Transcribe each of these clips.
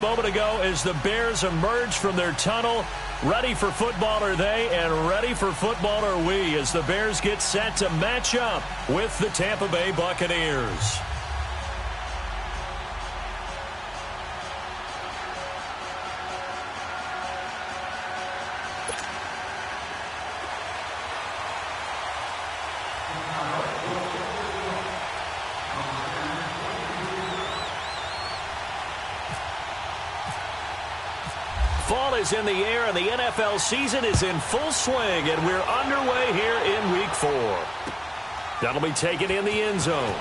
A moment ago as the Bears emerge from their tunnel. Ready for football are they, and ready for football are we as the Bears get set to match up with the Tampa Bay Buccaneers. Fall is in the air, and the NFL season is in full swing, and we're underway here in Week 4. That'll be taken in the end zone.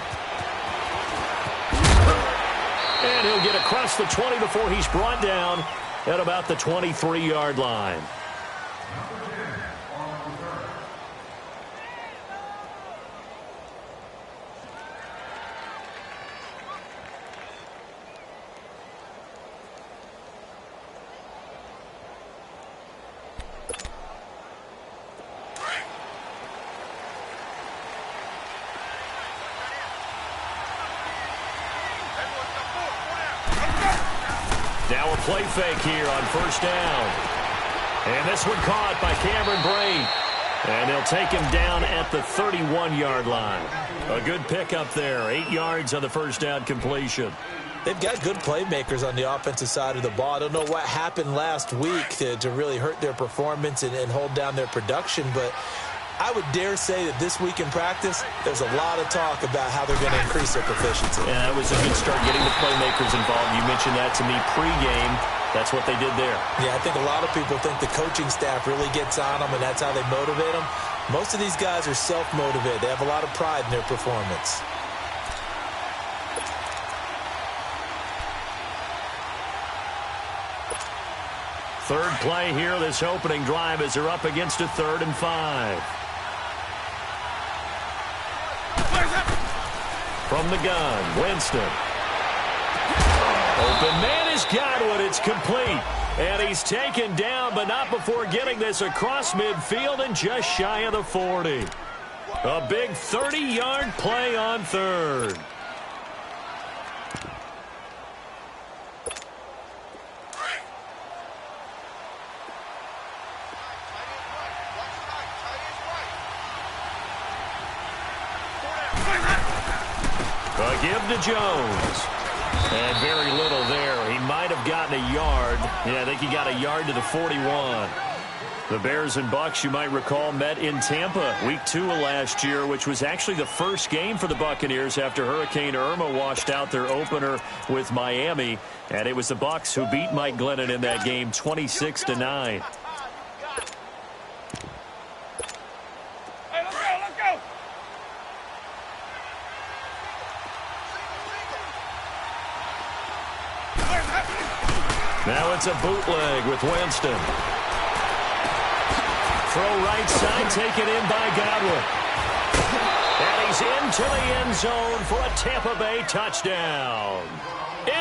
And he'll get across the 20 before he's brought down at about the 23-yard line. Now a play fake here on first down. And this one caught by Cameron Braid. And they'll take him down at the 31-yard line. A good pickup there. 8 yards on the first down completion. They've got good playmakers on the offensive side of the ball. I don't know what happened last week to really hurt their performance and hold down their production, but I would dare say that this week in practice, there's a lot of talk about how they're going to increase their proficiency. Yeah, that was a good start getting the playmakers involved. You mentioned that to me pregame. That's what they did there. Yeah, I think a lot of people think the coaching staff really gets on them, and that's how they motivate them. Most of these guys are self-motivated. They have a lot of pride in their performance. Third play here, this opening drive as they're up against a 3rd and 5. From the gun, Winston. Open man has got one. It's complete. And he's taken down, but not before getting this across midfield and just shy of the 40. A big 30-yard play on 3rd. A give to Jones. And very little there. He might have gotten a yard. Yeah, I think he got a yard to the 41. The Bears and Bucs, you might recall, met in Tampa Week 2 of last year, which was actually the first game for the Buccaneers after Hurricane Irma washed out their opener with Miami. And it was the Bucs who beat Mike Glennon in that game 26-9. Now it's a bootleg with Winston. Throw right side, taken in by Godwin. And he's into the end zone for a Tampa Bay touchdown.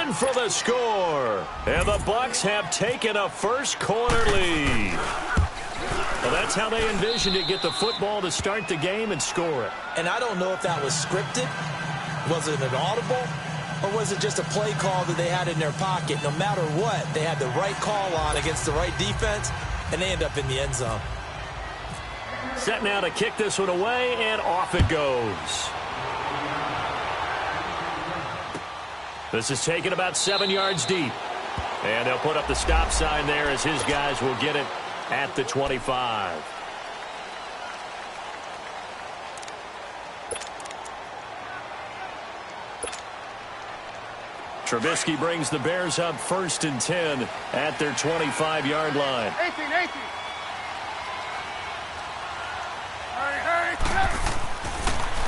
In for the score. And the Bucs have taken a first quarter lead. Well, that's how they envisioned it, get the football to start the game and score it. And I don't know if that was scripted. Was it an audible? Or was it just a play call that they had in their pocket? No matter what, they had the right call on against the right defense, and they end up in the end zone. Set now to kick this one away, and off it goes. This is taken about 7 yards deep. And they'll put up the stop sign there as his guys will get it at the 25. Trubisky brings the Bears up 1st and 10 at their 25-yard line. 18.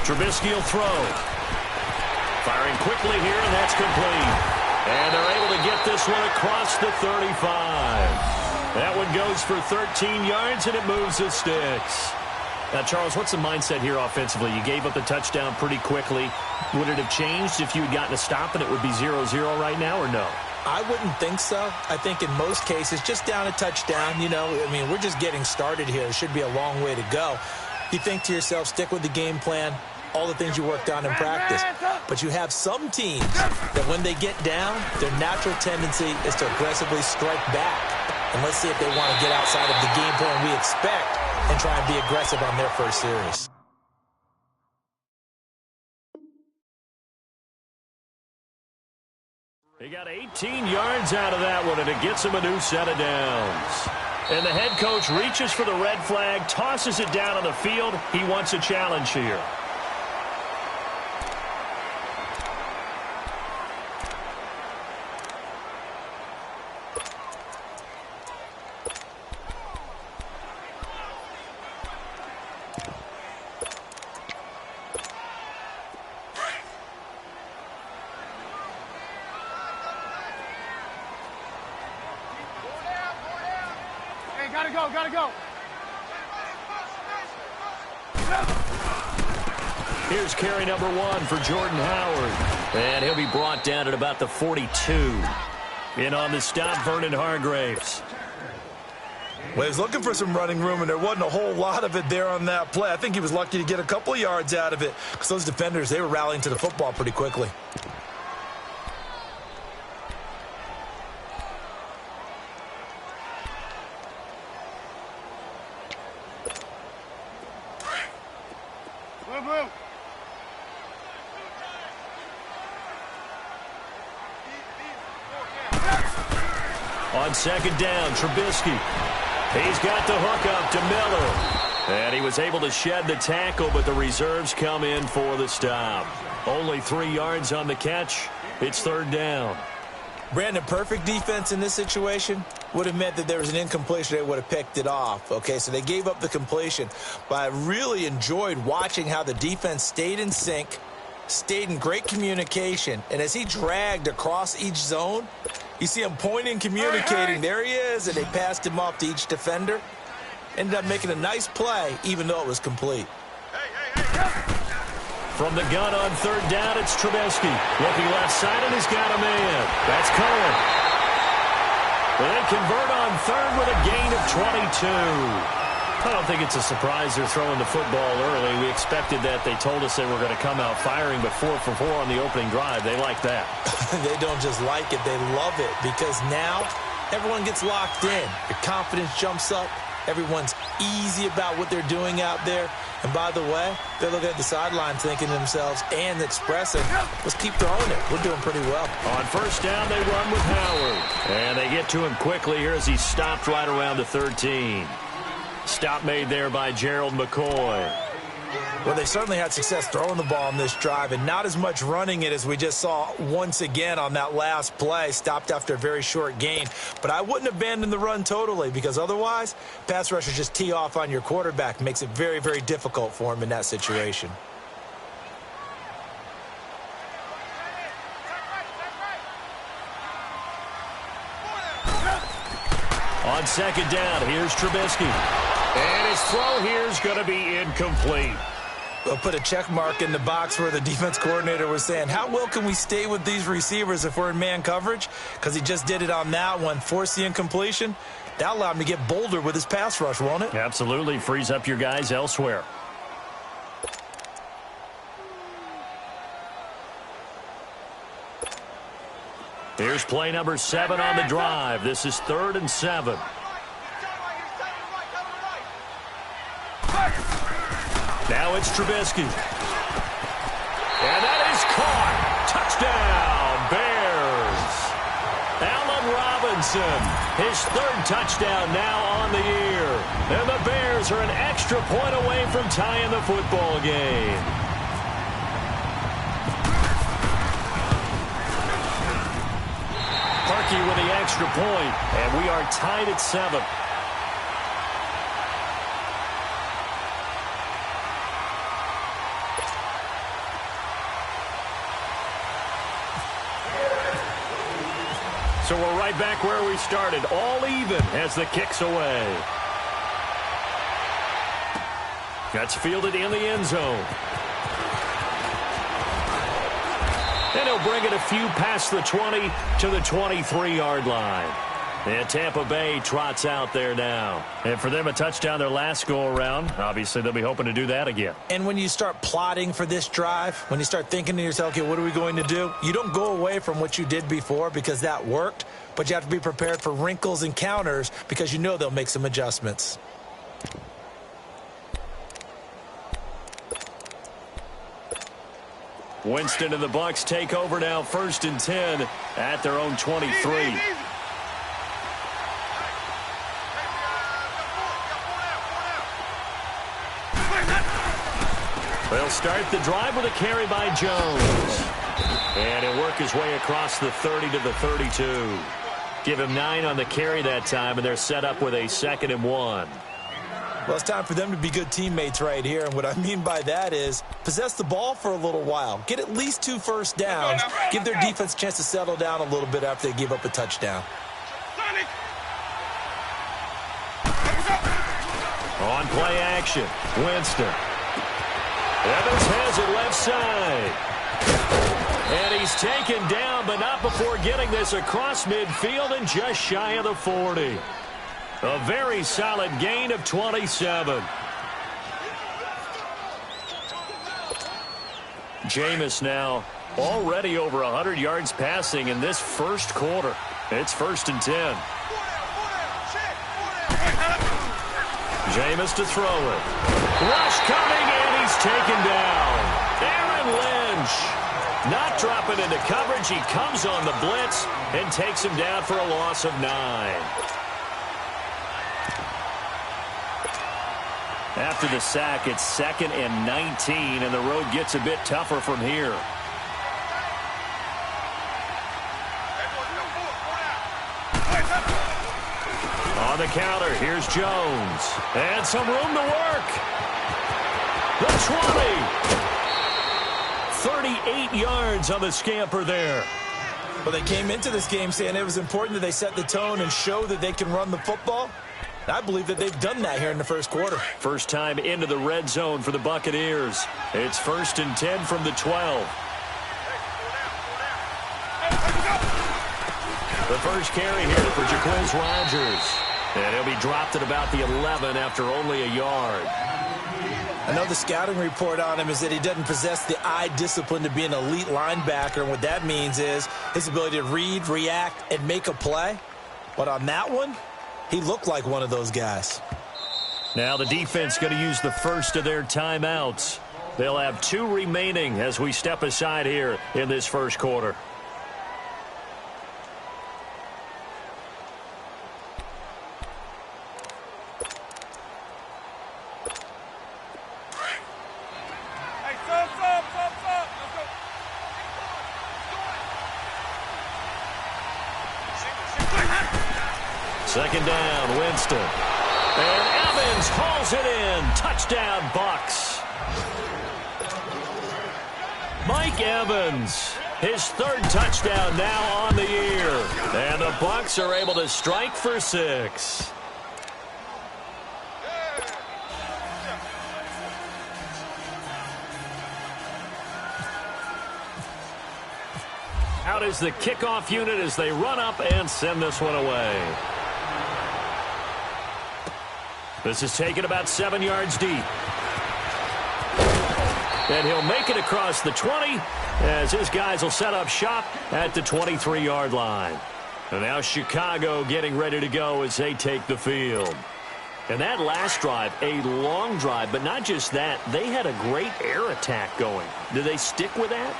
Trubisky will throw. Firing quickly here, and that's complete. And they're able to get this one across the 35. That one goes for 13 yards, and it moves the sticks. Now, Charles, what's the mindset here offensively? You gave up the touchdown pretty quickly. Would it have changed if you had gotten a stop and it would be 0-0 right now, or no? I wouldn't think so. I think in most cases, just down a touchdown, I mean, we're just getting started here. It should be a long way to go. You think to yourself, stick with the game plan, all the things you worked on in practice. But you have some teams that when they get down, their natural tendency is to aggressively strike back. And let's see if they want to get outside of the game plan we expect and try and be aggressive on their first series. He got 18 yards out of that one, and it gets him a new set of downs. And the head coach reaches for the red flag, tosses it down on the field. He wants a challenge here. Gotta go. Here's carry number 1 for Jordan Howard. And he'll be brought down at about the 42. In on the stop, Vernon Hargraves. Well, he was looking for some running room, and there wasn't a whole lot of it there on that play. I think he was lucky to get a couple of yards out of it because those defenders, they were rallying to the football pretty quickly. On second down, Trubisky. He's got the hook up to Miller. And he was able to shed the tackle, but the reserves come in for the stop. Only 3 yards on the catch. It's third down. Brandon, perfect defense in this situation would have meant that there was an incompletion. They would have picked it off. Okay, so they gave up the completion. But I really enjoyed watching how the defense stayed in sync, stayed in great communication. And as he dragged across each zone, you see him pointing, communicating. There he is, and they passed him off to each defender. Ended up making a nice play, even though it was complete. From the gun on third down, it's Trubisky. Looking left side, and he's got a man. That's Cohen. They convert on third with a gain of 22. I don't think it's a surprise they're throwing the football early. We expected that. They told us they were going to come out firing, but 4 for 4 on the opening drive. They like that. They don't just like it, they love it, because now everyone gets locked in. Your confidence jumps up. Everyone's easy about what they're doing out there. And by the way, they're looking at the sideline thinking to themselves and expressing, let's keep throwing it. We're doing pretty well. On first down, they run with Howard. And they get to him quickly here as he stopped right around the 13. Stop made there by Gerald McCoy. Well, they certainly had success throwing the ball on this drive and not as much running it as we just saw once again on that last play. Stopped after a very short gain. But I wouldn't abandon the run totally, because otherwise, pass rushers just tee off on your quarterback. Makes it very, very difficult for him in that situation. On second down, here's Trubisky. And his throw here is going to be incomplete. We'll put a check mark in the box where the defense coordinator was saying, how well can we stay with these receivers if we're in man coverage? Because he just did it on that one, forced the incompletion. That allowed him to get bolder with his pass rush, won't it? Absolutely. Frees up your guys elsewhere. Here's play number 7 on the drive. This is 3rd and 7. Now it's Trubisky. And that is caught. Touchdown, Bears. Allen Robinson, his 3rd touchdown now on the year. And the Bears are an extra point away from tying the football game. Parkey with the extra point, and we are tied at 7. So we're right back where we started, all even as the kick's away. That's fielded in the end zone. And he'll bring it a few past the 20 to the 23-yard line. And Tampa Bay trots out there now. And for them, a touchdown their last go-around. Obviously, they'll be hoping to do that again. And when you start plotting for this drive, when you start thinking to yourself, okay, what are we going to do? You don't go away from what you did before because that worked, but you have to be prepared for wrinkles and counters because you know they'll make some adjustments. Winston and the Bucs take over now, 1st and 10 at their own 23. They'll start the drive with a carry by Jones. And he'll work his way across the 30 to the 32. Give him 9 on the carry that time, and they're set up with a 2nd and 1. Well, it's time for them to be good teammates right here. And what I mean by that is possess the ball for a little while. Get at least 2 first downs. Give their defense a chance to settle down a little bit after they give up a touchdown. On play action, Winston. Evans has it left side. And he's taken down, but not before getting this across midfield and just shy of the 40. A very solid gain of 27. Jameis now already over 100 yards passing in this first quarter. It's 1st and 10. Jameis to throw it. Rush coming, and he's taken down. Aaron Lynch not dropping into coverage. He comes on the blitz and takes him down for a loss of 9. After the sack, it's 2nd and 19, and the road gets a bit tougher from here. On the counter, here's Jones. And some room to work. The 20. 38 yards on the scamper there. Well, they came into this game saying it was important that they set the tone and show that they can run the football. I believe that they've done that here in the first quarter. First time into the red zone for the Buccaneers. It's 1st and 10 from the 12. The first carry here for Jacquizz Rodgers. And he'll be dropped at about the 11 after only a yard. I know the scouting report on him is that he doesn't possess the eye discipline to be an elite linebacker. And what that means is his ability to read, react, and make a play. But on that one, he looked like one of those guys. Now the defense going to use the first of their timeouts. They'll have 2 remaining as we step aside here in this first quarter. Second down, Winston. And Evans hauls it in. Touchdown, Bucs. Mike Evans, his 3rd touchdown now on the year. And the Bucs are able to strike for 6. Out is the kickoff unit as they run up and send this one away. This is taken about 7 yards deep. And he'll make it across the 20 as his guys will set up shop at the 23-yard line. And now Chicago getting ready to go as they take the field. And that last drive, a long drive, but not just that. They had a great air attack going. Do they stick with that?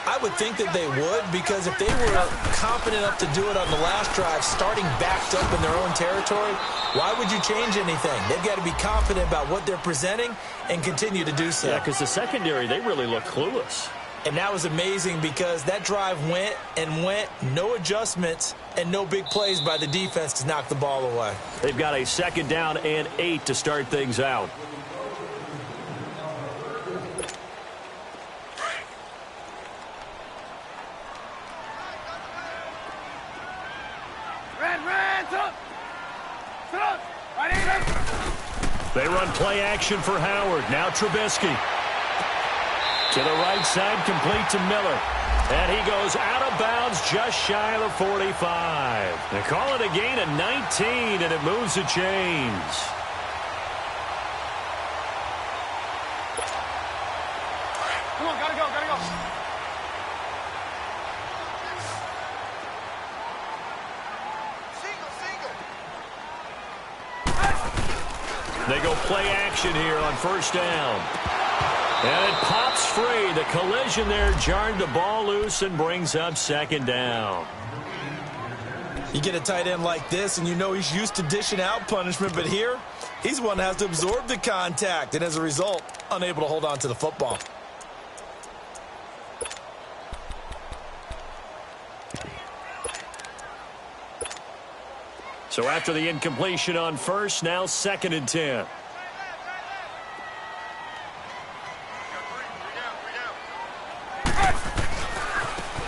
I would think that they would, because if they were confident enough to do it on the last drive, starting backed up in their own territory, why would you change anything? They've got to be confident about what they're presenting and continue to do so. Yeah, because the secondary, they really look clueless. And that was amazing because that drive went and went, no adjustments, and no big plays by the defense to knock the ball away. They've got a 2nd down and 8 to start things out. They run play action for Howard. Now Trubisky. To the right side, complete to Miller. And he goes out of bounds just shy of the 45. They call it a gain of 19, and it moves the chains. Come on, gotta go, gotta go. They go play action here on first down. And it pops free. The collision there jarred the ball loose and brings up second down. You get a tight end like this, and you know he's used to dishing out punishment, but here, he's one that has to absorb the contact, and as a result, unable to hold on to the football. So after the incompletion on first, now 2nd and 10.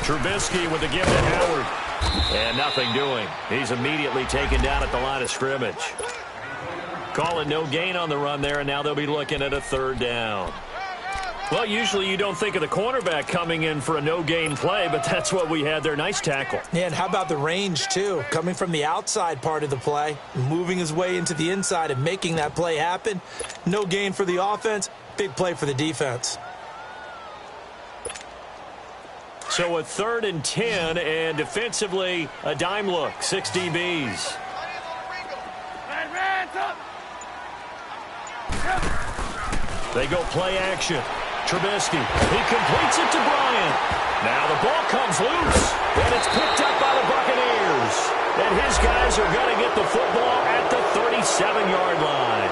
Trubisky with the give to Howard. And nothing doing. He's immediately taken down at the line of scrimmage. Calling no gain on the run there, and now they'll be looking at a 3rd down. Well, usually you don't think of the cornerback coming in for a no-gain play, but that's what we had there. Nice tackle. Yeah, and how about the range, too? Coming from the outside part of the play, moving his way into the inside and making that play happen. No gain for the offense, big play for the defense. So a 3rd and 10, and defensively, a dime look, 6 DBs. They go play action. Trubisky, he completes it to Bryant. Now the ball comes loose, and it's picked up by the Buccaneers. And his guys are going to get the football at the 37-yard line.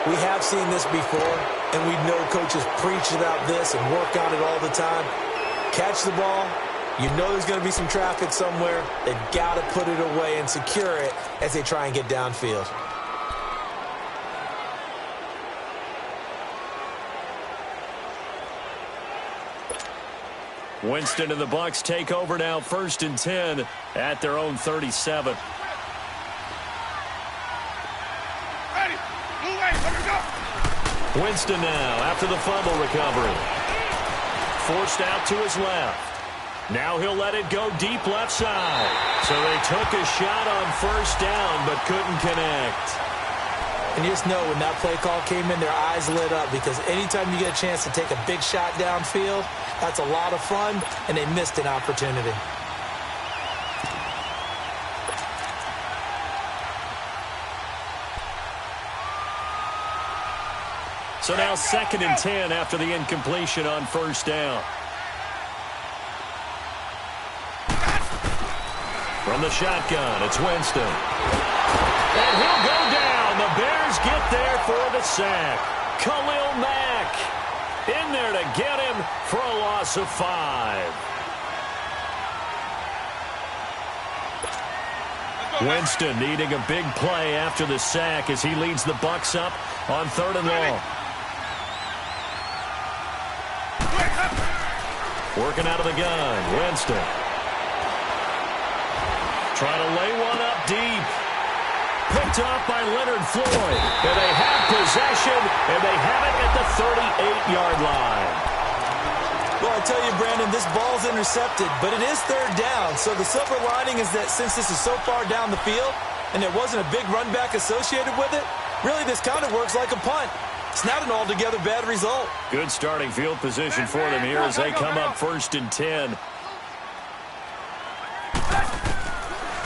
We have seen this before, and we know coaches preach about this and work on it all the time. Catch the ball. You know there's going to be some traffic somewhere. They've got to put it away and secure it as they try and get downfield. Winston and the Bucs take over now, 1st and 10 at their own 37. Ready. Blue way, let me go. Winston now after the fumble recovery. Forced out to his left. Now he'll let it go deep left side. So they took a shot on 1st down but couldn't connect. And you just know when that play call came in, their eyes lit up, because anytime you get a chance to take a big shot downfield, that's a lot of fun, and they missed an opportunity. So now 2nd and 10 after the incompletion on 1st down. From the shotgun, it's Winston. And he'll go down. The Bears get there for the sack. Khalil Mack in there to get him for a loss of 5. Winston needing a big play after the sack as he leads the Bucs up on 3rd and long. Working out of the gun, Winston. Trying to lay one up deep. Picked off by Leonard Floyd. And they have possession, and they have it at the 38-yard line. Well, I tell you, Brandon, this ball's intercepted, but it is 3rd down. So the silver lining is that since this is so far down the field and there wasn't a big run back associated with it, really this kind of works like a punt. It's not an altogether bad result. Good starting field position for them here as they come up 1st and 10.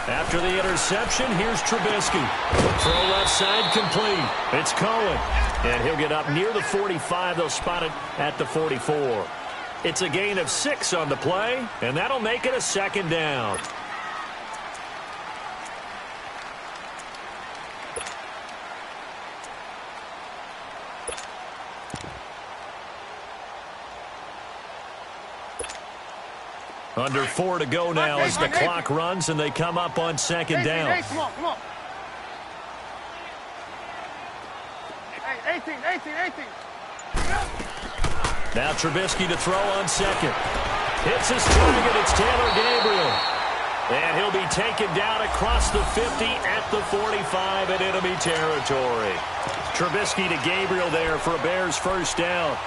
After the interception, here's Trubisky. Throw left side complete. It's Cohen. And he'll get up near the 45. They'll spot it at the 44. It's a gain of 6 on the play, and that'll make it a 2nd down. Under 4 to go now as the clock runs, and they come up on 2nd down. Hey, come on, come on. Hey, 18. Now Trubisky to throw on 2nd. Hits his target. It's Taylor Gabriel. And he'll be taken down across the 50 at the 45 in enemy territory. Trubisky to Gabriel there for a Bears 1st down.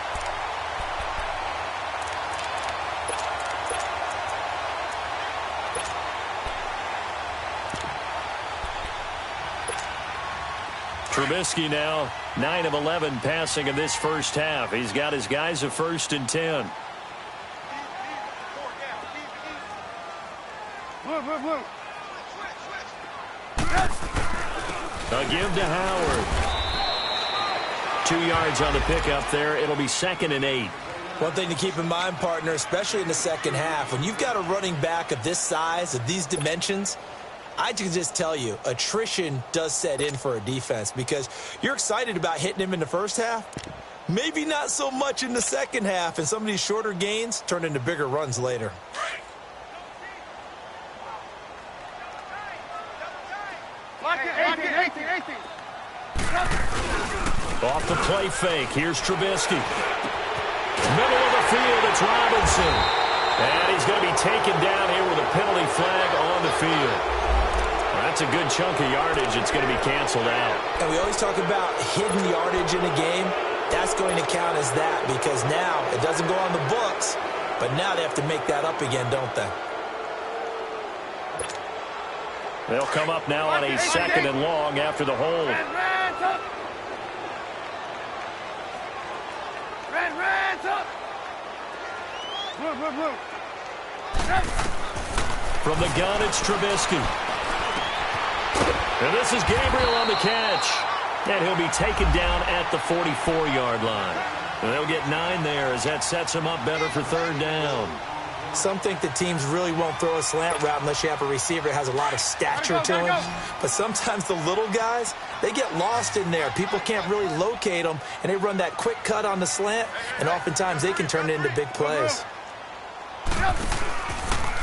Trubisky now 9 of 11 passing in this first half. He's got his guys a 1st and 10. A give to Howard. 2 yards on the pickup there. It'll be 2nd and 8. One thing to keep in mind, partner, especially in the second half, when you've got a running back of this size, of these dimensions, I can just tell you, attrition does set in for a defense because you're excited about hitting him in the first half. Maybe not so much in the second half, and some of these shorter gains turn into bigger runs later. Off the play fake. Here's Trubisky. Middle of the field, it's Robinson. And he's going to be taken down here with a penalty flag on the field. Well, that's a good chunk of yardage. It's going to be canceled out. And we always talk about hidden yardage in a game. That's going to count as that because now it doesn't go on the books, but now they have to make that up again, don't they? They'll come up now on a 2nd and long after the hold. From the gun, it's Trubisky. And this is Gabriel on the catch. And he'll be taken down at the 44-yard line. And they'll get 9 there as that sets him up better for 3rd down. Some think the teams really won't throw a slant route unless you have a receiver that has a lot of stature to him. But sometimes the little guys, they get lost in there. People can't really locate them, and they run that quick cut on the slant, and oftentimes they can turn it into big plays.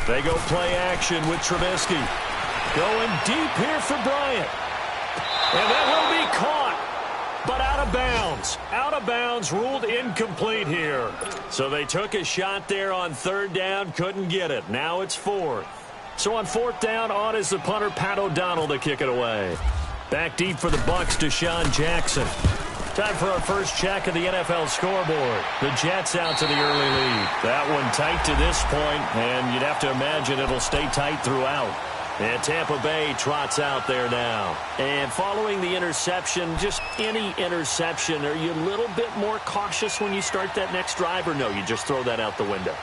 They go play action with Trubisky. Going deep here for Bryant. And that will be caught, but out of bounds. Out of bounds, ruled incomplete here. So they took a shot there on 3rd down, couldn't get it. Now it's 4th. So on 4th down, on is the punter, Pat O'Donnell, to kick it away. Back deep for the Bucs, Deshaun Jackson. Time for our first check of the NFL scoreboard. The Jets out to the early lead. That one tight to this point, and you'd have to imagine it'll stay tight throughout. And Tampa Bay trots out there now. And following the interception, just any interception, are you a little bit more cautious when you start that next drive, or no, you just throw that out the window?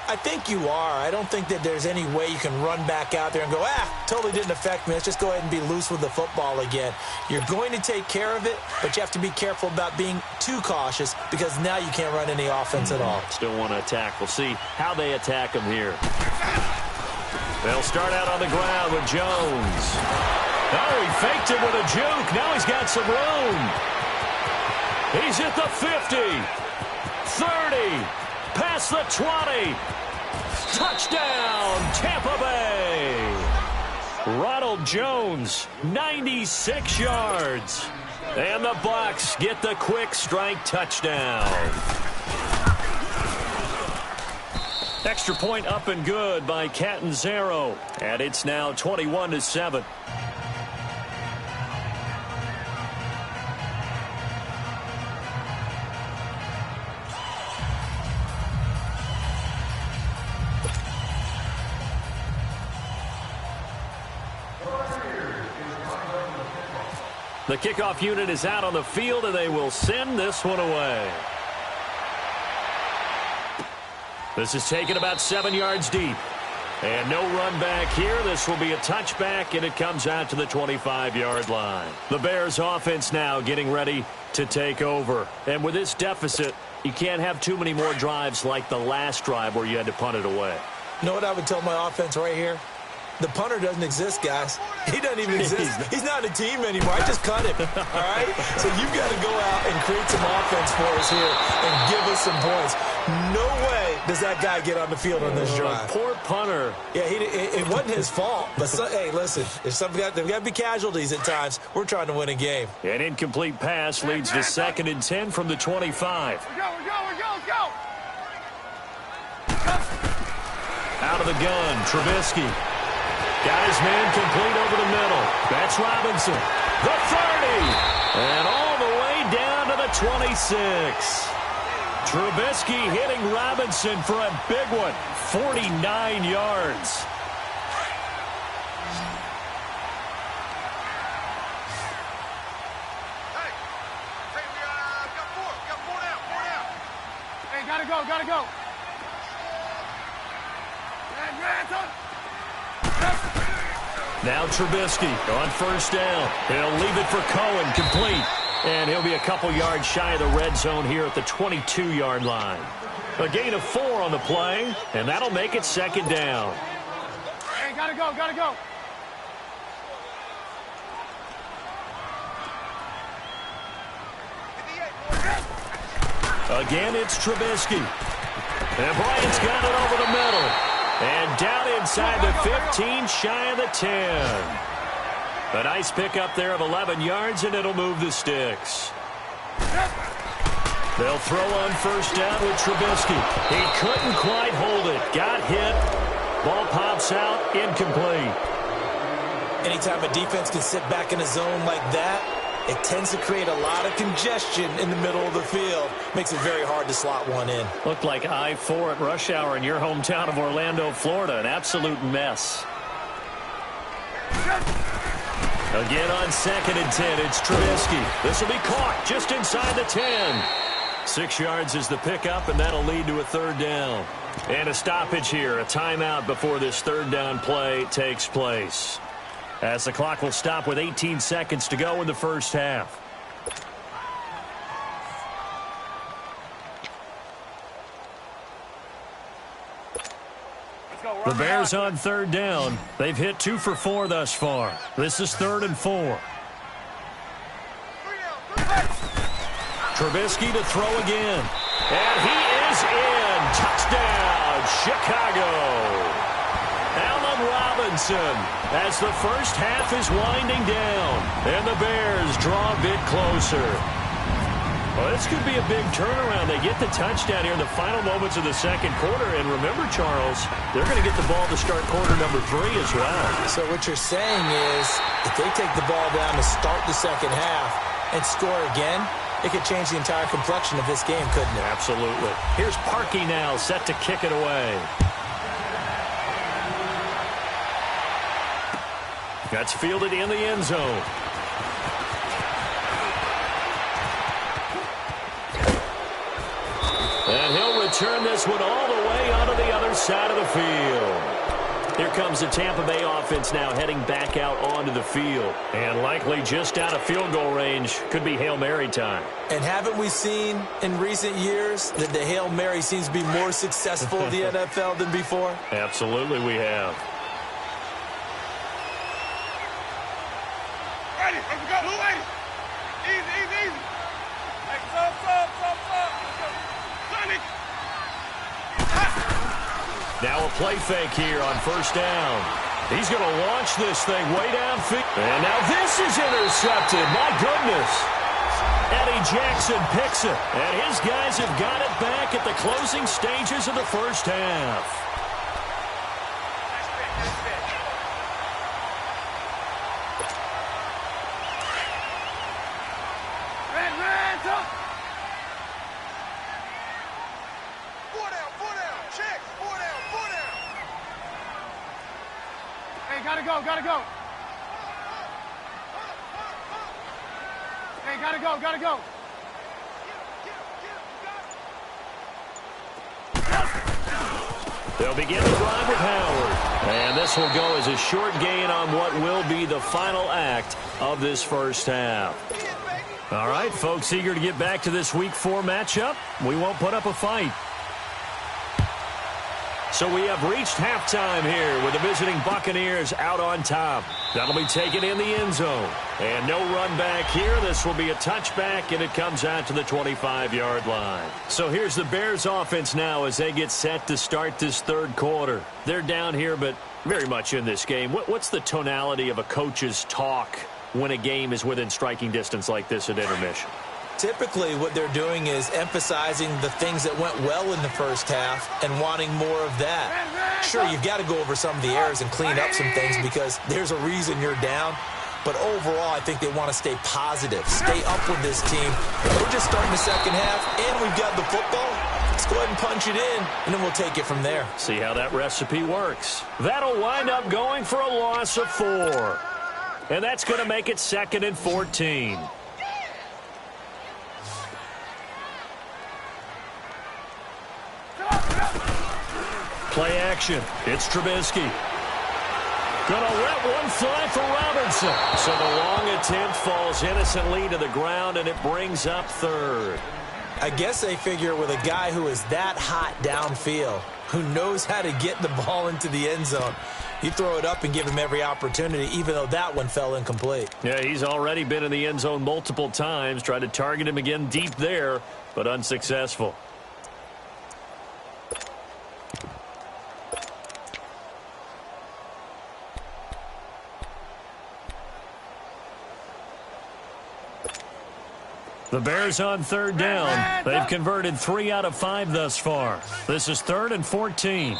I think you are. I don't think that there's any way you can run back out there and go, totally didn't affect me. Let's just go ahead and be loose with the football again. You're going to take care of it, but you have to be careful about being too cautious because now you can't run any offense at all. Still want to attack. We'll see how they attack them here. They'll start out on the ground with Jones. Oh, he faked it with a juke. Now he's got some room. He's at the 50, 30, past the 20. Touchdown, Tampa Bay. Ronald Jones, 96 yards. And the Bucs get the quick strike touchdown. Extra point up and good by Catanzaro. And it's now 21-7. The kickoff unit is out on the field, and they will send this one away. This is taken about 7 yards deep. And no run back here. This will be a touchback, and it comes out to the 25-yard line. The Bears offense now getting ready to take over. And with this deficit, you can't have too many more drives like the last drive where you had to punt it away. You know what I would tell my offense right here? The punter doesn't exist, guys. He doesn't even exist. He's not a team anymore. I just cut him, all right? So you've got to go out and create some offense for us here and give us some points. No way does that guy get on the field on this drive. Poor punter. Yeah, it wasn't his fault. But, hey, listen, there's got to be casualties at times. We're trying to win a game. An incomplete pass leads to 2nd and 10 from the 25. We're go. Out of the gun, Trubisky. Got his man complete over the middle. That's Robinson. The 30. And all the way down to the 26. Trubisky hitting Robinson for a big one. 49 yards. go, gotta go. Now Trubisky on first down. He'll leave it for Cohen, complete. And he'll be a couple yards shy of the red zone here at the 22-yard line. A gain of 4 on the play, and that'll make it second down. Hey, gotta go, gotta go. Again, it's Trubisky. And Bryant's got it over the middle. And down inside the 15, shy of the 10. A nice pickup there of 11 yards, and it'll move the sticks. They'll throw on first down with Trubisky. He couldn't quite hold it. Got hit. Ball pops out, incomplete. Anytime a defense can sit back in a zone like that, it tends to create a lot of congestion in the middle of the field. Makes it very hard to slot one in. Looked like I-4 at rush hour in your hometown of Orlando, Florida. An absolute mess. Again on 2nd and 10, it's Trubisky. This will be caught just inside the 10. 6 yards is the pickup, and that'll lead to a third down. And a stoppage here, a timeout before this third down play takes place. As the clock will stop with 18 seconds to go in the first half. The Bears on third down. They've hit 2 for 4 thus far. This is 3rd and 4. Trubisky to throw again. And he is in. Touchdown, Chicago. Allen Robinson as the first half is winding down. And the Bears draw a bit closer. Well, this could be a big turnaround. They get the touchdown here in the final moments of the second quarter. And remember, Charles, they're going to get the ball to start quarter number 3 as well. So what you're saying is if they take the ball down to start the second half and score again, it could change the entire complexion of this game, couldn't it? Absolutely. Here's Parkey now, set to kick it away. That's fielded in the end zone. And he'll return this one all the way onto the other side of the field. Here comes the Tampa Bay offense now heading back out onto the field. And likely just out of field goal range. Could be Hail Mary time. And haven't we seen in recent years that the Hail Mary seems to be more successful in the NFL than before? Absolutely we have. Ready, let's go. Blue lady. Easy, easy, easy. Hey, stop. Sonic. Now a play fake here on first down. He's going to launch this thing way downfield. And now this is intercepted. My goodness. Eddie Jackson picks it. And his guys have got it back at the closing stages of the first half. Gotta go. Hey, gotta go. They'll begin the drive with Howard. And this will go as a short gain on what will be the final act of this first half. All right, folks, eager to get back to this Week 4 matchup. We won't put up a fight. So we have reached halftime here with the visiting Buccaneers out on top. That'll be taken in the end zone. And no run back here. This will be a touchback, and it comes out to the 25-yard line. So here's the Bears offense now as they get set to start this third quarter. They're down here, but very much in this game. What's the tonality of a coach's talk when a game is within striking distance like this at intermission? Typically, what they're doing is emphasizing the things that went well in the first half and wanting more of that. Sure, you've got to go over some of the errors and clean up some things because there's a reason you're down. But overall, I think they want to stay positive, stay up with this team. We're just starting the second half, and we've got the football. Let's go ahead and punch it in, and then we'll take it from there. See how that recipe works. That'll wind up going for a loss of 4. And that's going to make it 2nd and 14. Play action. It's Trubisky. Gonna let one fly for Robinson. So the long attempt falls innocently to the ground, and it brings up third. I guess they figure with a guy who is that hot downfield, who knows how to get the ball into the end zone, you throw it up and give him every opportunity, even though that one fell incomplete. Yeah, he's already been in the end zone multiple times. Tried to target him again deep there, but unsuccessful. The Bears on third down. They've converted 3 out of 5 thus far. This is 3rd and 14.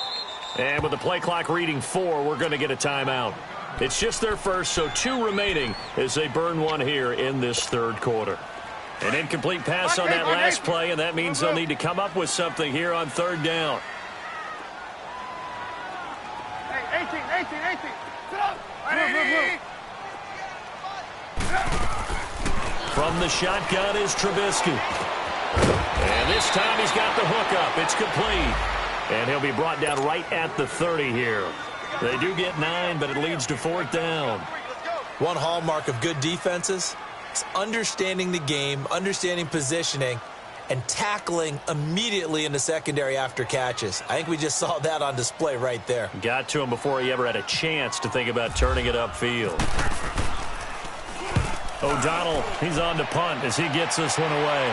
And with the play clock reading 4, we're going to get a timeout. It's just their first, so 2 remaining as they burn one here in this third quarter. An incomplete pass on that last play, and that means they'll need to come up with something here on third down. Hey, 18. Sit up. Move. From the shotgun is Trubisky. And this time he's got the hook up. It's complete. And he'll be brought down right at the 30 here. They do get 9, but it leads to 4th down. One hallmark of good defenses is understanding the game, understanding positioning, and tackling immediately in the secondary after catches. I think we just saw that on display right there. Got to him before he ever had a chance to think about turning it upfield. O'Donnell, he's on to punt as he gets this one away.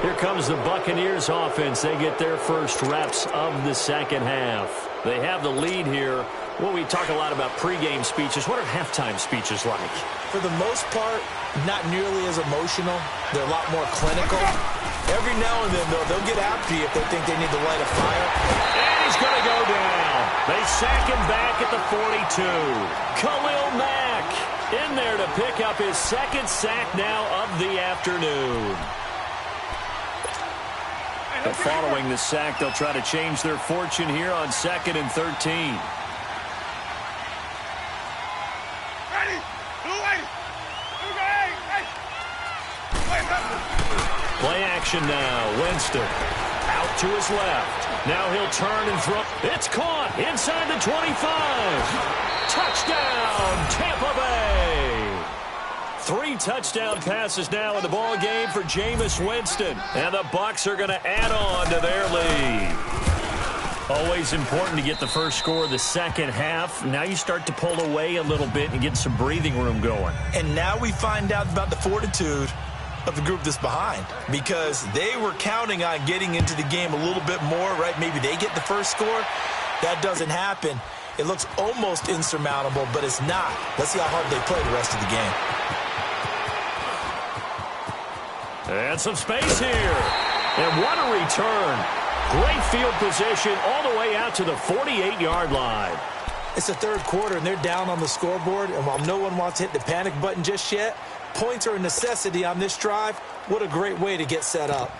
Here comes the Buccaneers offense. They get their first reps of the second half. They have the lead here. Well, we talk a lot about pregame speeches. What are halftime speeches like? For the most part, not nearly as emotional. They're a lot more clinical. Every now and then, though, they'll get after you if they think they need to light a fire. And he's going to go down. They sack him back at the 42. Khalil Mack in there to pick up his second sack now of the afternoon. But following the sack, they'll try to change their fortune here on 2nd and 13. Play action now. Winston out to his left. Now he'll turn and throw. It's caught inside the 25. Touchdown, Tampa Bay. 3 touchdown passes now in the ball game for Jameis Winston. And the Bucs are going to add on to their lead. Always important to get the first score of the second half. Now you start to pull away a little bit and get some breathing room going. And now we find out about the fortitude of the group that's behind, because they were counting on getting into the game a little bit more, right? Maybe they get the first score. That doesn't happen. It looks almost insurmountable, but it's not. Let's see how hard they play the rest of the game. And some space here. And what a return. Great field position all the way out to the 48-yard line. It's the third quarter, and they're down on the scoreboard. And while no one wants to hit the panic button just yet, points are a necessity on this drive. What a great way to get set up.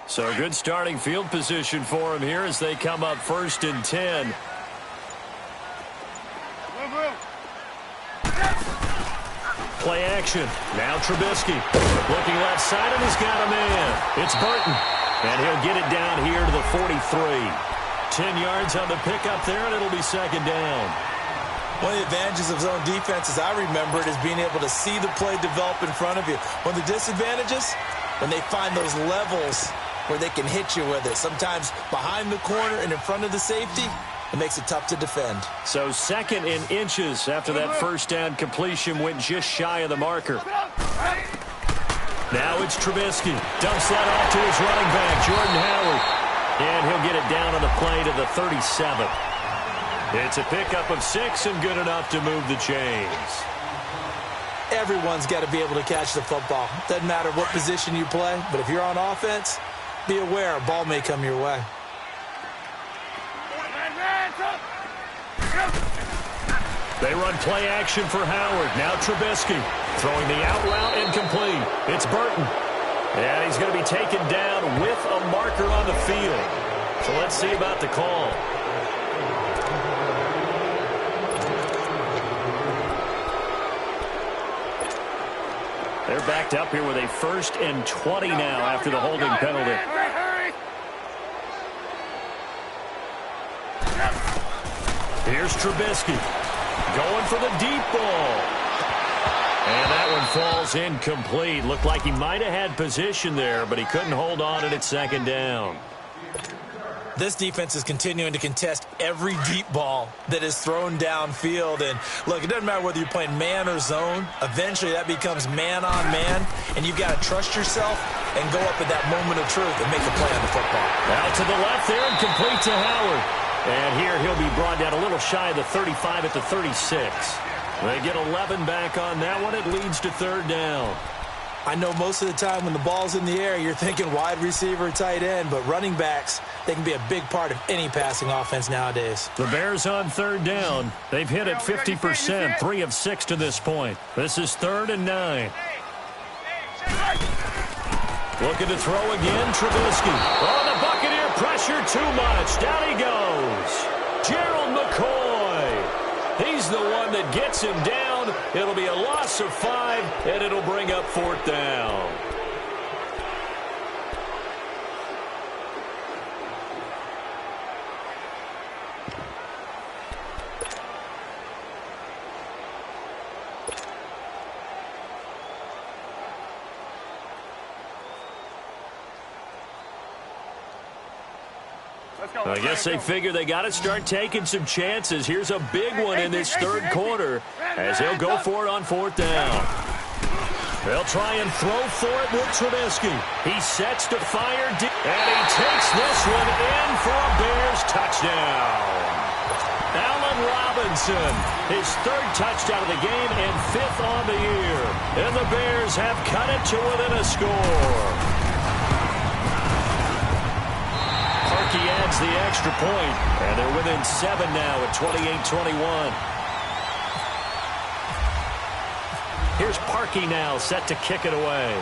So good starting field position for him here as they come up 1st and 10. Play action. Now Trubisky. Looking left side, and he's got a man. It's Burton. And he'll get it down here to the 43. 10 yards on the pickup there, and it'll be 2nd down. One of the advantages of zone defense, as I remember it, is being able to see the play develop in front of you. One of the disadvantages, when they find those levels where they can hit you with it. Sometimes behind the corner and in front of the safety, it makes it tough to defend. So 2nd in inches after that first down completion went just shy of the marker. Now it's Trubisky. Dumps that off to his running back, Jordan Howard. And he'll get it down on the play to the 37. It's a pickup of 6 and good enough to move the chains. Everyone's got to be able to catch the football. Doesn't matter what position you play, but if you're on offense, be aware a ball may come your way. They run play action for Howard. Now Trubisky throwing the out route incomplete. It's Burton. And he's going to be taken down with a marker on the field. So let's see about the call. They're backed up here with a 1st and 20 now after the holding penalty. Here's Trubisky going for the deep ball. And that one falls incomplete. Looked like he might have had position there, but he couldn't hold on at 2nd down. This defense is continuing to contest every deep ball that is thrown downfield. And, look, it doesn't matter whether you're playing man or zone. Eventually that becomes man-on-man, and you've got to trust yourself and go up at that moment of truth and make a play on the football. Out to the left there and complete to Howard. And here he'll be brought down a little shy of the 35 at the 36. They get 11 back on that one. It leads to 3rd down. I know most of the time when the ball's in the air, you're thinking wide receiver, tight end, but running backs, they can be a big part of any passing offense nowadays. The Bears on 3rd down. They've hit it 50%, 3 of 6 to this point. This is 3rd and 9. Looking to throw again, Trubisky. Oh, the Buccaneer pressure too much. Down he goes. Gerald McCoy. He's the one that gets him down. It'll be a loss of 5, and it'll bring up 4th down. I guess they figure they got to start taking some chances. Here's a big one in this 3rd quarter as they'll go for it on 4th down. They'll try and throw for it with Trubisky. He sets to fire deep, and he takes this one in for a Bears touchdown. Allen Robinson, his 3rd touchdown of the game and 5th on the year. And the Bears have cut it to within a score. He adds the extra point, and they're within 7 now at 28-21. Here's Parkey now, set to kick it away.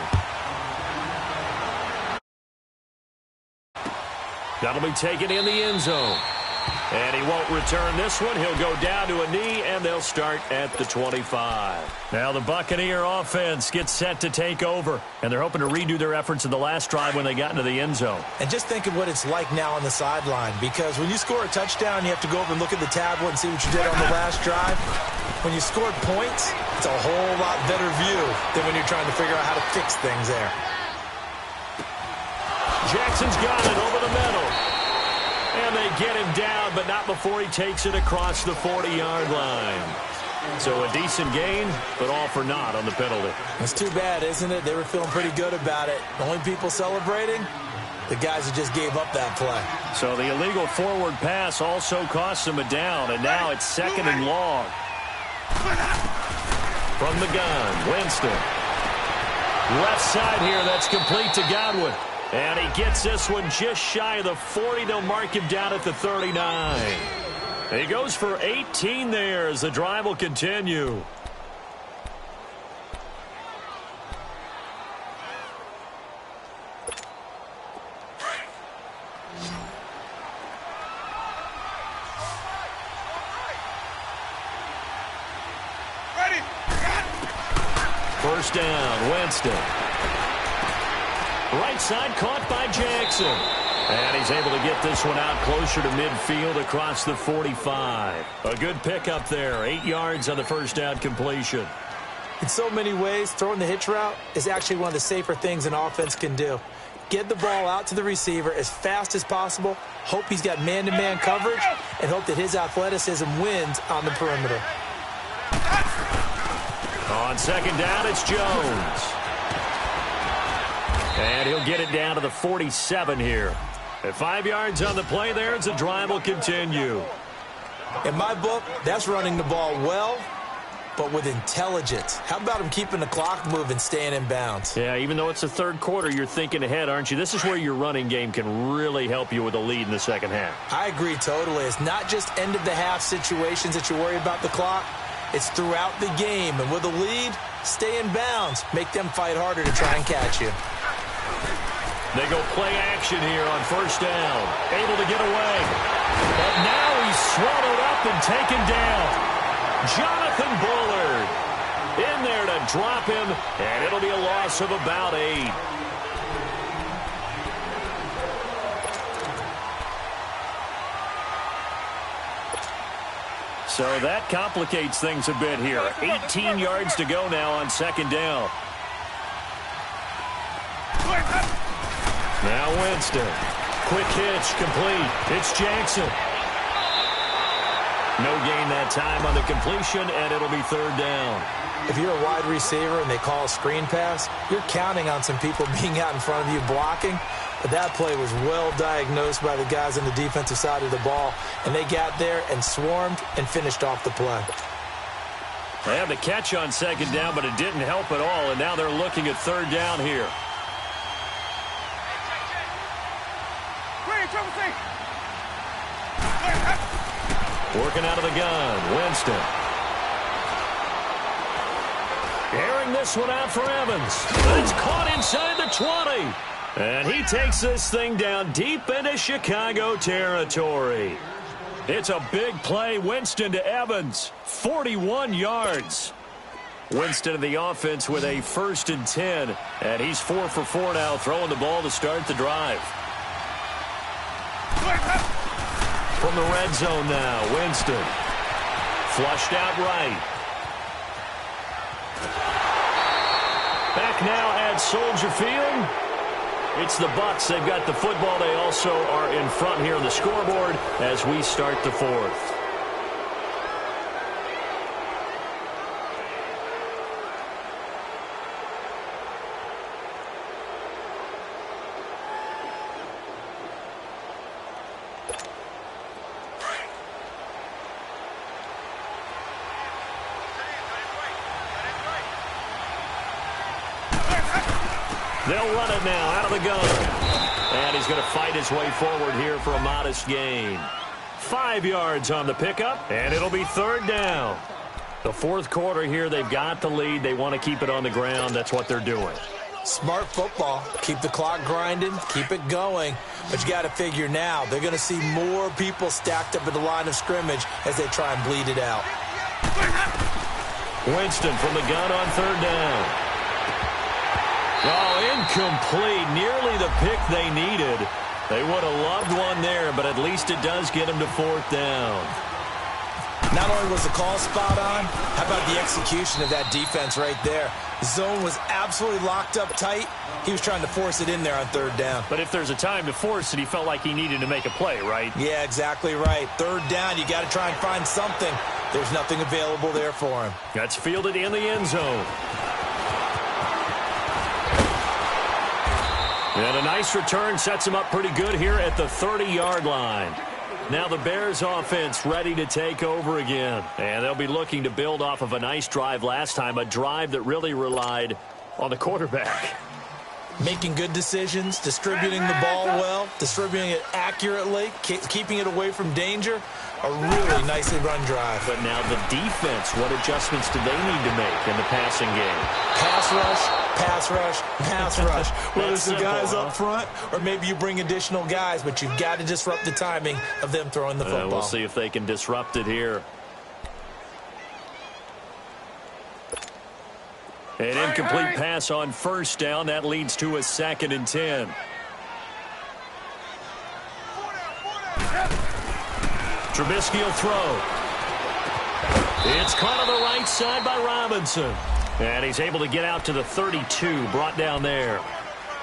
That'll be taken in the end zone. And he won't return this one. He'll go down to a knee, and they'll start at the 25. Now the Buccaneer offense gets set to take over, and they're hoping to redo their efforts in the last drive when they got into the end zone. And just think of what it's like now on the sideline, because when you score a touchdown, you have to go over and look at the tablet and see what you did on the last drive. When you scored points, it's a whole lot better view than when you're trying to figure out how to fix things there. Jackson's got it over the middle. And they get him down, but not before he takes it across the 40-yard line. So a decent gain, but all for naught on the penalty. It's too bad, isn't it? They were feeling pretty good about it. The only people celebrating, the guys who just gave up that play. So the illegal forward pass also costs him a down, and now it's 2nd and long. From the gun, Winston. Left side here, that's complete to Godwin. And he gets this one just shy of the 40. They'll mark him down at the 39. He goes for 18 there as the drive will continue. Ready. 1st down, Winston. Right side caught by Jackson. And he's able to get this one out closer to midfield across the 45. A good pickup there. 8 yards on the 1st down completion. In so many ways, throwing the hitch route is actually one of the safer things an offense can do. Get the ball out to the receiver as fast as possible, hope he's got man-to-man coverage, and hope that his athleticism wins on the perimeter. On 2nd down, it's Jones. And he'll get it down to the 47 here. At 5 yards on the play there, as the drive will continue. In my book, that's running the ball well, but with intelligence. How about him keeping the clock moving, staying in bounds? Yeah, even though it's the 3rd quarter, you're thinking ahead, aren't you? This is where your running game can really help you with a lead in the 2nd half. I agree totally. It's not just end-of-the-half situations that you worry about the clock. It's throughout the game. And with a lead, stay in bounds. Make them fight harder to try and catch you. They go play action here on first down. Able to get away. But now he's swallowed up and taken down. Jonathan Bullard in there to drop him, and it'll be a loss of about 8. So that complicates things a bit here. 18 yards to go now on second down. Now Winston. Quick hitch, complete. It's Jackson. No gain that time on the completion, and it'll be third down. If you're a wide receiver and they call a screen pass, you're counting on some people being out in front of you blocking. But that play was well diagnosed by the guys on the defensive side of the ball, and they got there and swarmed and finished off the play. They had the catch on second down, but it didn't help at all, and now they're looking at third down here. Working out of the gun, Winston. Airing this one out for Evans. It's caught inside the 20. And he takes this thing down deep into Chicago territory. It's a big play. Winston to Evans. 41 yards. Winston of the offense with a 1st and 10. And he's 4 for 4 now, throwing the ball to start the drive. From the red zone now, Winston. Flushed out right. Back now at Soldier Field. It's the Bucs. They've got the football. They also are in front here on the scoreboard as we start the fourth. They'll run it now out of the gun. And he's going to fight his way forward here for a modest gain. 5 yards on the pickup, and it'll be third down. The fourth quarter here, they've got the lead. They want to keep it on the ground. That's what they're doing. Smart football. Keep the clock grinding. Keep it going. But you got to figure now, they're going to see more people stacked up at the line of scrimmage as they try and bleed it out. Winston from the gun on third down. Oh, incomplete. Nearly the pick they needed. They would have loved one there, but at least it does get them to fourth down. Not only was the call spot on, how about the execution of that defense right there? The zone was absolutely locked up tight. He was trying to force it in there on third down. But if there's a time to force it, he felt like he needed to make a play, right? Yeah, exactly right. Third down, you got to try and find something. There's nothing available there for him. That's fielded in the end zone. And a nice return sets him up pretty good here at the 30-yard line. Now the Bears offense ready to take over again. And they'll be looking to build off of a nice drive last time, a drive that really relied on the quarterback. Making good decisions, distributing the ball well, distributing it accurately, keeping it away from danger. A really nicely run drive. But now the defense, what adjustments do they need to make in the passing game? Pass rush, pass rush, pass rush. Whether it's the guys simple, up front or maybe you bring additional guys, but you've got to disrupt the timing of them throwing the football. We'll see if they can disrupt it here. An incomplete pass on first down. That leads to a 2nd and 10. Trubisky will throw. It's caught on the right side by Robinson. And he's able to get out to the 32, brought down there.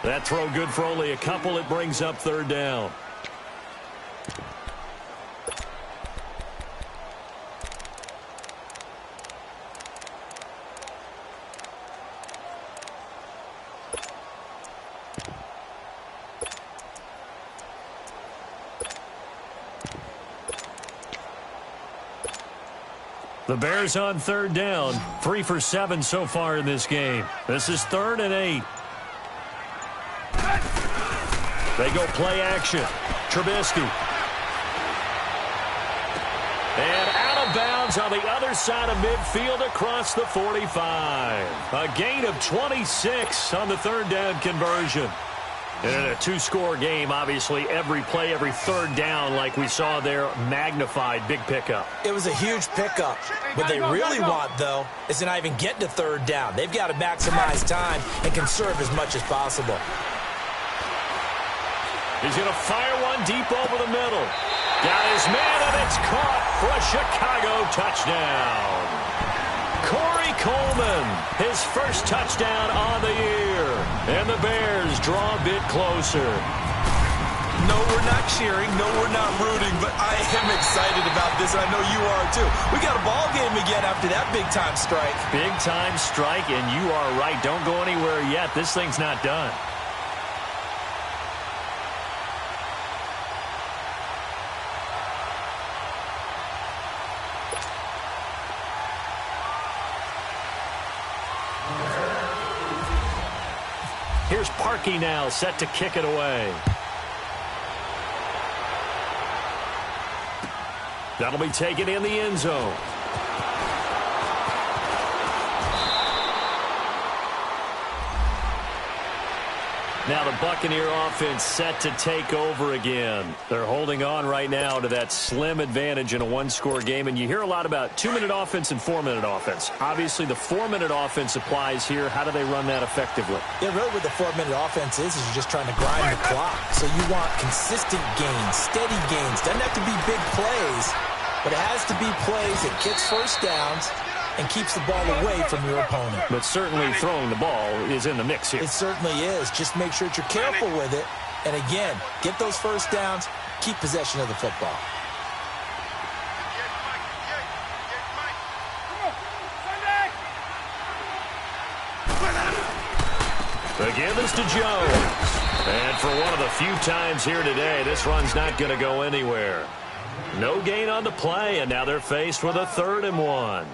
That throw good for only a couple. It brings up third down. The Bears on third down, 3 for 7 so far in this game. This is 3rd and 8. They go play action. Trubisky. And out of bounds on the other side of midfield across the 45. A gain of 26 on the third down conversion. And in a two-score game, obviously, every play, every third down, like we saw there, magnified, big pickup. It was a huge pickup. What they really want, though, is to not even get to third down. They've got to maximize time and conserve as much as possible. He's going to fire one deep over the middle. Got his man, and it's caught for a Chicago touchdown. Corey Coleman, his first touchdown on the year. And the Bears draw a bit closer. No, we're not cheering. No, we're not rooting. But I am excited about this, and I know you are too. We got a ball game again after that big-time strike. Big-time strike, and you are right. Don't go anywhere yet. This thing's not done. Here's Parkey now, set to kick it away. That'll be taken in the end zone. Now the Buccaneer offense set to take over again. They're holding on right now to that slim advantage in a one-score game, and you hear a lot about 2-minute offense and 4-minute offense. Obviously, the 4-minute offense applies here. How do they run that effectively? Yeah, really what the 4-minute offense is you're just trying to grind the clock. So you want consistent gains, steady gains. Doesn't have to be big plays, but it has to be plays that gets first downs and keeps the ball away from your opponent. But certainly throwing the ball is in the mix here. It certainly is. Just make sure that you're careful with it. And again, get those first downs, keep possession of the football. The give is to Jones. And for one of the few times here today, this run's not going to go anywhere. No gain on the play, and now they're faced with a 3rd and 1.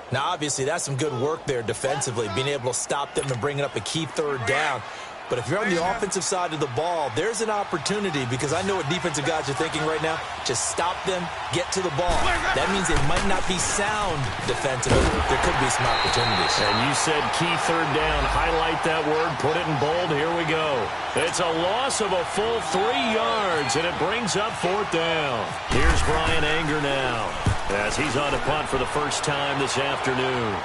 Now, obviously, that's some good work there defensively, being able to stop them and bringing up a key 3rd down. But if you're on the offensive side of the ball, there's an opportunity, because I know what defensive guys are thinking right now. Just stop them, get to the ball. That means they might not be sound defensively. There could be some opportunities. And you said key 3rd down. Highlight that word, put it in bold. Here we go. It's a loss of a full 3 yards, and it brings up 4th down. Here's Brian Anger now, as he's on to punt for the first time this afternoon.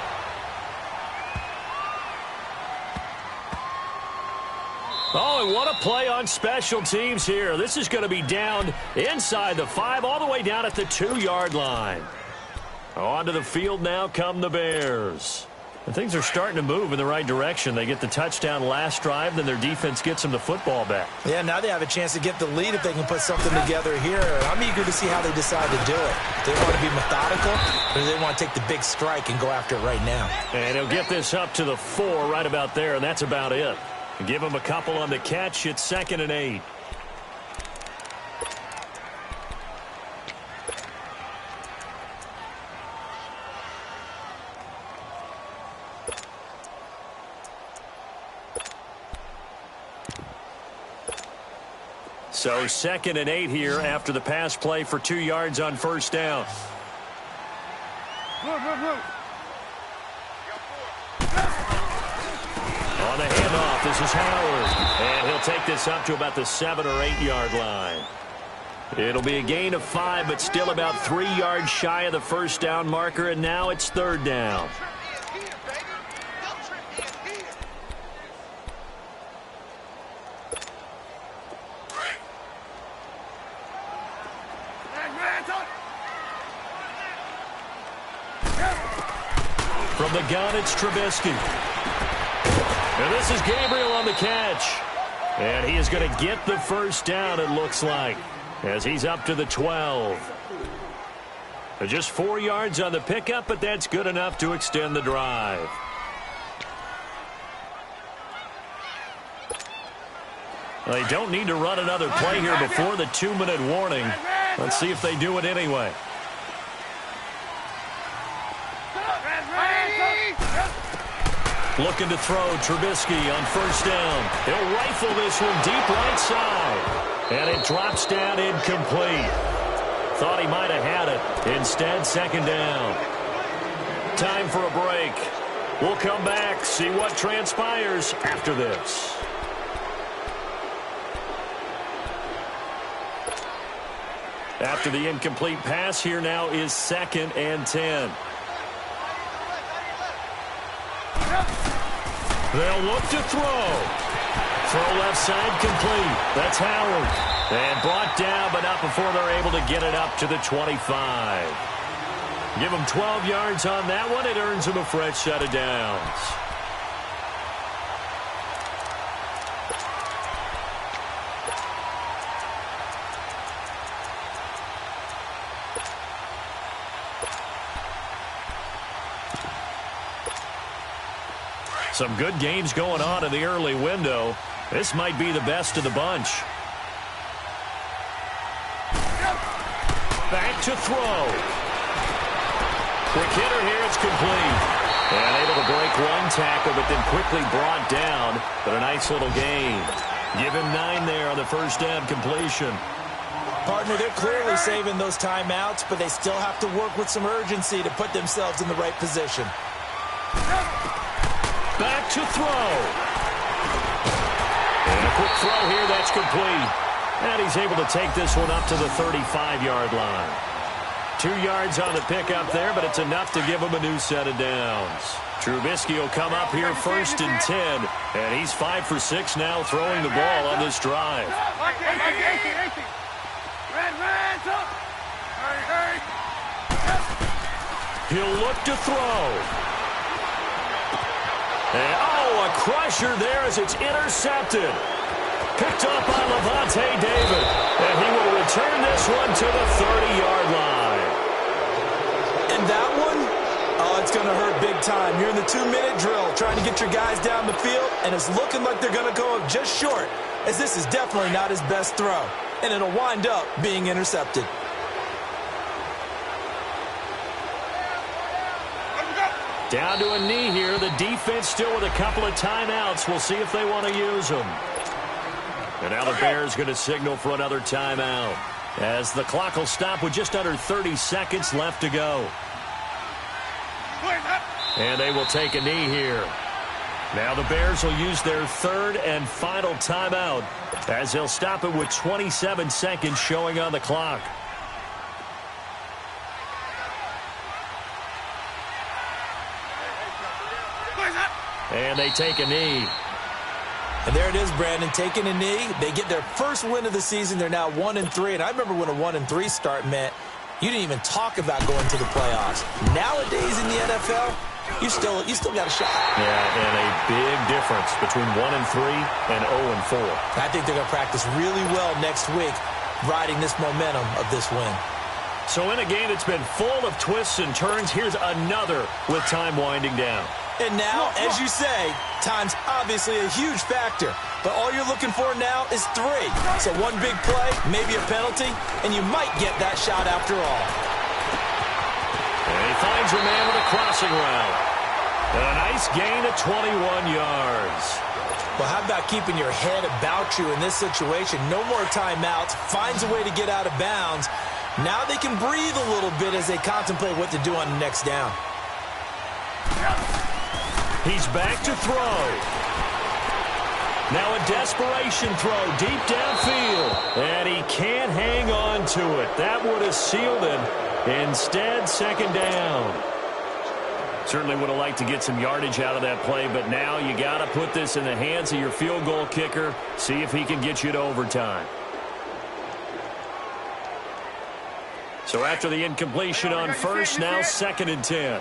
Oh, and what a play on special teams here. This is going to be down inside the 5, all the way down at the 2-yard line. Onto the field now come the Bears. And things are starting to move in the right direction. They get the touchdown last drive, then their defense gets them the football back. Yeah, now they have a chance to get the lead if they can put something together here. I'm eager to see how they decide to do it. Do they want to be methodical, or do they want to take the big strike and go after it right now? And he'll get this up to the 4 right about there, and that's about it. Give him a couple on the catch. It's 2nd and 8. So 2nd and 8 here after the pass play for 2 yards on first down. On the handoff, this is Howard. And he'll take this up to about the 7 or 8 yard line. It'll be a gain of 5, but still about 3 yards shy of the first down marker, and now it's 3rd down. From the gun, it's Trubisky. And this is Gabriel on the catch. And he is going to get the first down, it looks like, as he's up to the 12. Just 4 yards on the pickup, but that's good enough to extend the drive. Well, they don't need to run another play here before the 2-minute warning. Let's see if they do it anyway. Looking to throw, Trubisky on first down. He'll rifle this one deep right side. And it drops down incomplete. Thought he might have had it. Instead, 2nd down. Time for a break. We'll come back, see what transpires after this. After the incomplete pass, here now is 2nd and 10. They'll look to throw. Throw left side complete. That's Howard. And brought down, but not before they're able to get it up to the 25. Give them 12 yards on that one. It earns them a fresh set of downs. Some good games going on in the early window. This might be the best of the bunch. Back to throw. Quick hitter here. It's complete. And able to break one tackle, but then quickly brought down. But a nice little gain. Give him 9 there on the first down completion. Partner, they're clearly saving those timeouts, but they still have to work with some urgency to put themselves in the right position. Back to throw. And a quick throw here. That's complete. And he's able to take this one up to the 35-yard line. 2 yards on the pickup there, but it's enough to give him a new set of downs. Trubisky will come up here 1st and 10, and he's 5 for 6 now throwing the ball on this drive. He'll look to throw. And, oh, a crusher there as it's intercepted. Picked up by Levante David. And he will return this one to the 30-yard line. And that one, oh, it's going to hurt big time. You're in the 2-minute drill trying to get your guys down the field, and it's looking like they're going to go up just short, as this is definitely not his best throw. And it'll wind up being intercepted. Down to a knee here. The defense still with a couple of timeouts. We'll see if they want to use them. And now the Bears going to signal for another timeout, as the clock will stop with just under 30 seconds left to go. And they will take a knee here. Now the Bears will use their 3rd and final timeout, as they'll stop it with 27 seconds showing on the clock. And they take a knee. And there it is, Brandon, taking a knee. They get their first win of the season. They're now 1-3. And I remember when a 1-3 start meant you didn't even talk about going to the playoffs. Nowadays in the NFL, you still got a shot. Yeah, and a big difference between 1-3 and 0-4. I think they're going to practice really well next week, riding this momentum of this win. So in a game that's been full of twists and turns, here's another with time winding down. And now, as you say, time's obviously a huge factor. But all you're looking for now is 3. So one big play, maybe a penalty, and you might get that shot after all. And he finds a man with a crossing route. And a nice gain of 21 yards. Well, how about keeping your head about you in this situation? No more timeouts. Finds a way to get out of bounds. Now they can breathe a little bit as they contemplate what to do on the next down. He's back to throw. Now a desperation throw deep downfield. And he can't hang on to it. That would have sealed it. Instead, 2nd down. Certainly would have liked to get some yardage out of that play, but now you got to put this in the hands of your field goal kicker. See if he can get you to overtime. So after the incompletion on first, now 2nd and 10.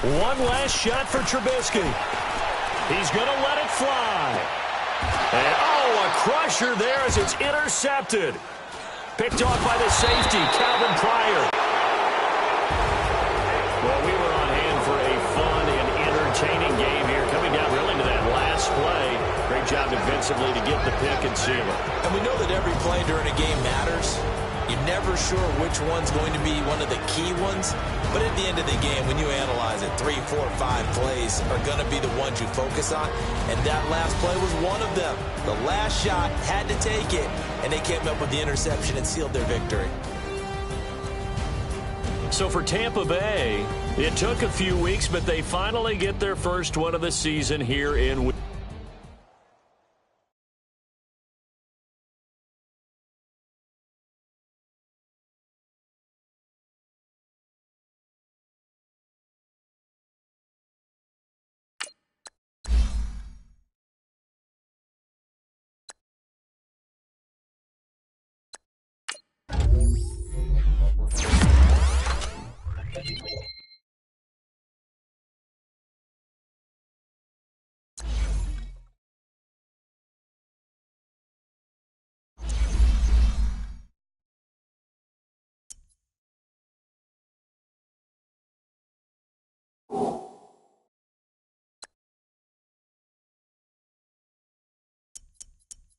One last shot for Trubisky. He's going to let it fly. And, oh, a crusher there as it's intercepted. Picked off by the safety, Calvin Pryor. Well, we were on hand for a fun and entertaining game here, coming down really to that last play. Great job defensively to get the pick and seal it. And we know that every play during a game matters. You're never sure which one's going to be one of the key ones. But at the end of the game, when you analyze it, 3, 4, 5 plays are going to be the ones you focus on. And that last play was one of them. The last shot had to take it, and they came up with the interception and sealed their victory. So for Tampa Bay, it took a few weeks, but they finally get their first one of the season here in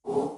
You